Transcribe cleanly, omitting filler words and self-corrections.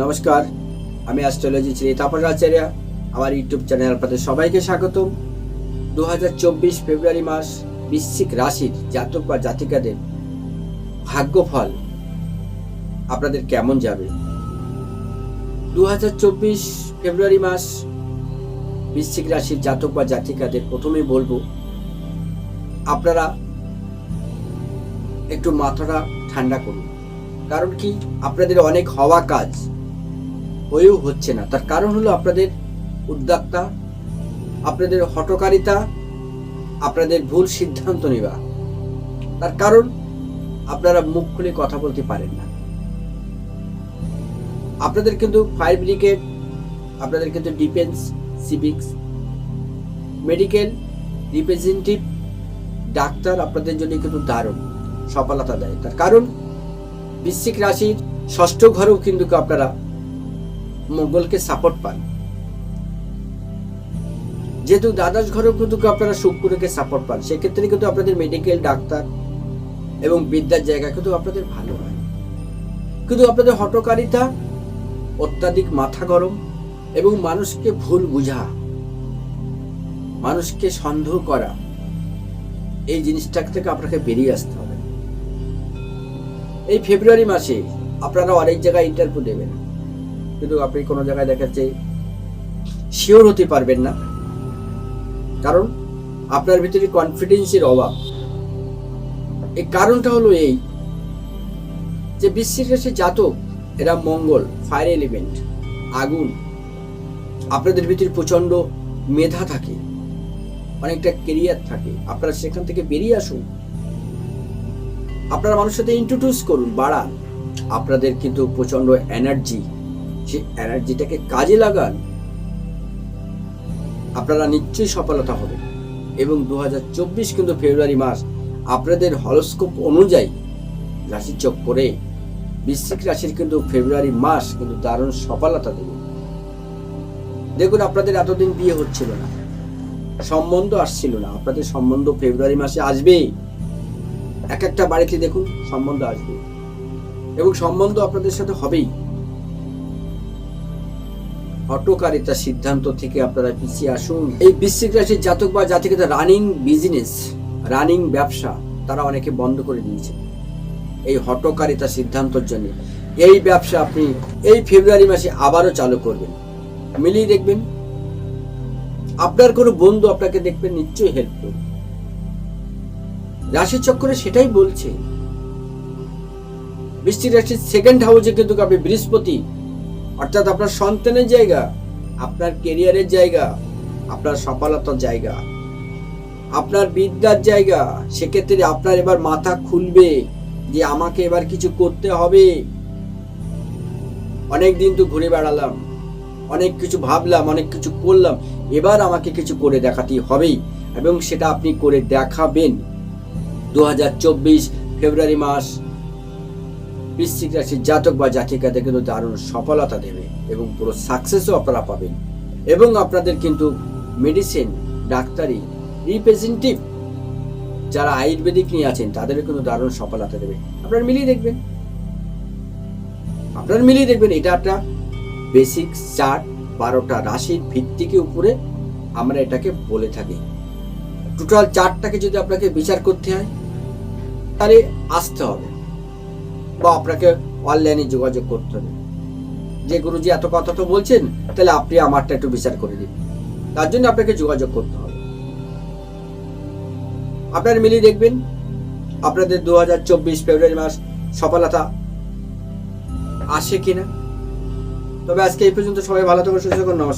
নমস্কার, আমি অ্যাস্ট্রোলজি শ্রী তাপস আচার্য। আমার ইউটিউব চ্যানেল আপনাদের সবাইকে স্বাগতম। 2024 ফেব্রুয়ারি মাস বৃশ্চিক রাশির জাতক বা জাতিকাদের ভাগ্যফল আপনাদের কেমন যাবে। 2024 ফেব্রুয়ারি মাস বৃশ্চিক রাশির জাতক বা জাতিকাদের প্রথমেই বলবো, আপনারা একটু মাথাটা ঠান্ডা করুন। কারণ কি, আপনাদের অনেক হওয়া কাজ হয়েও হচ্ছে না। তার কারণ হলো আপনাদের উদ্যোক্তা, আপনাদের হঠকারিতা, আপনাদের ভুল সিদ্ধান্ত নেওয়া। তার কারণ আপনারা মুখ খুলে কথা বলতে পারেন না। আপনাদের কিন্তু ফায়ার ব্রিগেড, আপনাদের কিন্তু defence, civics, medical, representative, doctor আপনাদের জন্য কিন্তু দারুণ সফলতা দেয়। তার কারণ বৃশ্চিক রাশির ষষ্ঠ ঘরেও কিন্তু আপনারা মঙ্গলকে সাপোর্ট পান, যেহেতু দ্বাদশ ঘরেও কিন্তু আপনারা শুক্রকে সাপোর্ট পান। সেক্ষেত্রে কিন্তু আপনাদের মেডিকেল, ডাক্তার এবং বিদ্যার জায়গা কিন্তু আপনাদের ভালো হয়। কিন্তু আপনাদের হঠকারিতা, অত্যাধিক মাথা গরম এবং মানুষকে ভুল বুঝা, মানুষকে সন্দেহ করা, এই জিনিসটা থেকে আপনাকে বেরিয়ে আসতে হবে। এই ফেব্রুয়ারি মাসে আপনারা অনেক জায়গায় ইন্টারভিউ দেবেন, কিন্তু আপনি কোনো জায়গায় দেখাচ্ছে শিওর হতে পারবেন না। কারণ আপনার ভিতরে কনফিডেন্সের অভাব। এই কারণটা হলো এই যে বৃশ্চিক রাশির জাতক, এরা মঙ্গল, ফায়ার এলিমেন্ট, আগুন। আপনাদের ভিতরে প্রচন্ড মেধা থাকে, অনেকটা কেরিয়ার থাকে। আপনারা সেখান থেকে বেরিয়ে আসুন, আপনারা মানুষের সাথে ইন্ট্রোডিউস করুন, বাড়ান। আপনাদের কিন্তু প্রচন্ড এনার্জি, সেই এনার্জিটাকে কাজে লাগান, আপনারা নিশ্চয়ই সফলতা হবে। এবং 2024 কিন্তু ফেব্রুয়ারি মাস আপনাদের হরোস্কোপ অনুযায়ী রাশি চক্করে বৃশ্চিক রাশির কিন্তু ফেব্রুয়ারি মাস কিন্তু দারুণ সফলতা দেবে। দেখুন, আপনাদের এতদিন বিয়ে হচ্ছিল না, সম্বন্ধ আসছিল না। আপনাদের সম্বন্ধ ফেব্রুয়ারি মাসে আসবে। এক একটা বাড়িতে দেখুন সম্বন্ধ আসবে এবং সম্বন্ধ আপনাদের সাথে হবেই। হঠকারিতা সিদ্ধান্ত থেকে আপনারা পিছিয়ে আসুন। এই বৃশ্চিক রাশির জাতক বা জাতিকাদের রানিং বিজনেস, রানিং ব্যবসা তারা অনেকে বন্ধ করে দিয়েছে এই হঠকারিতা সিদ্ধান্তের জন্য। এই ব্যবসা আপনি এই ফেব্রুয়ারি মাসে আবারও চালু করবেন। মিলিয়ে দেখবেন, আপনার কোনো বন্ধু আপনাকে দেখবেন নিশ্চয়ই হেল্প করবে। রাশি চক্রে সেটাই বলছে। বৃশ্চিক রাশির সেকেন্ড হাউসে কিন্তু আপনি বৃহস্পতি, অর্থাৎ আপনার সন্তানের জায়গা, আপনার কেরিয়ারের জায়গা, আপনার সফলতার জায়গা, আপনার বিদ্যার জায়গা। সেক্ষেত্রে আপনার এবার মাথা খুলবে যে আমাকে এবার কিছু করতে হবে। অনেক দিন তো ঘুরে বেড়ালাম, অনেক কিছু ভাবলাম, অনেক কিছু করলাম, এবার আমাকে কিছু করে দেখাতেই হবেই এবং সেটা আপনি করে দেখাবেন। 2024 ফেব্রুয়ারি মাস বৃশ্চিক রাশির জাতক বা জাতিকাদের কিন্তু দারুণ সফলতা দেবে এবং পুরো সাকসেসও আপনারা পাবেন। এবং আপনাদের কিন্তু মেডিসিন, ডাক্তারি, রিপ্রেজেন্টেটিভ যারা আয়ুর্বেদিক নিয়ে আছেন তাদেরও কিন্তু দারুণ সফলতা দেবে। আপনারা মিলিয়ে দেখবেন, এটা একটা বেসিক চার্ট, 12টা রাশির ভিত্তিকে উপরে আমরা এটাকে বলে থাকি। টোটাল চার্টটাকে যদি আপনাকে বিচার করতে হয় তাহলে আসতে হবে বা আপনাকে অনলাইনে যোগাযোগ করতে হবে যে গুরুজি এত কথা তো বলছেন, তাহলে আপনি আমারটা একটু বিচার করে দিন। তার জন্য আপনাকে যোগাযোগ করতে হবে। আপনারা মিলিয়ে দেখবেন আপনাদের 2024 ফেব্রুয়ারি মাস সফলতা আসে কিনা। তবে আজকে এই পর্যন্ত, সবাই ভালো থাকুন, সুস্থ থাকুন, নমস্কার।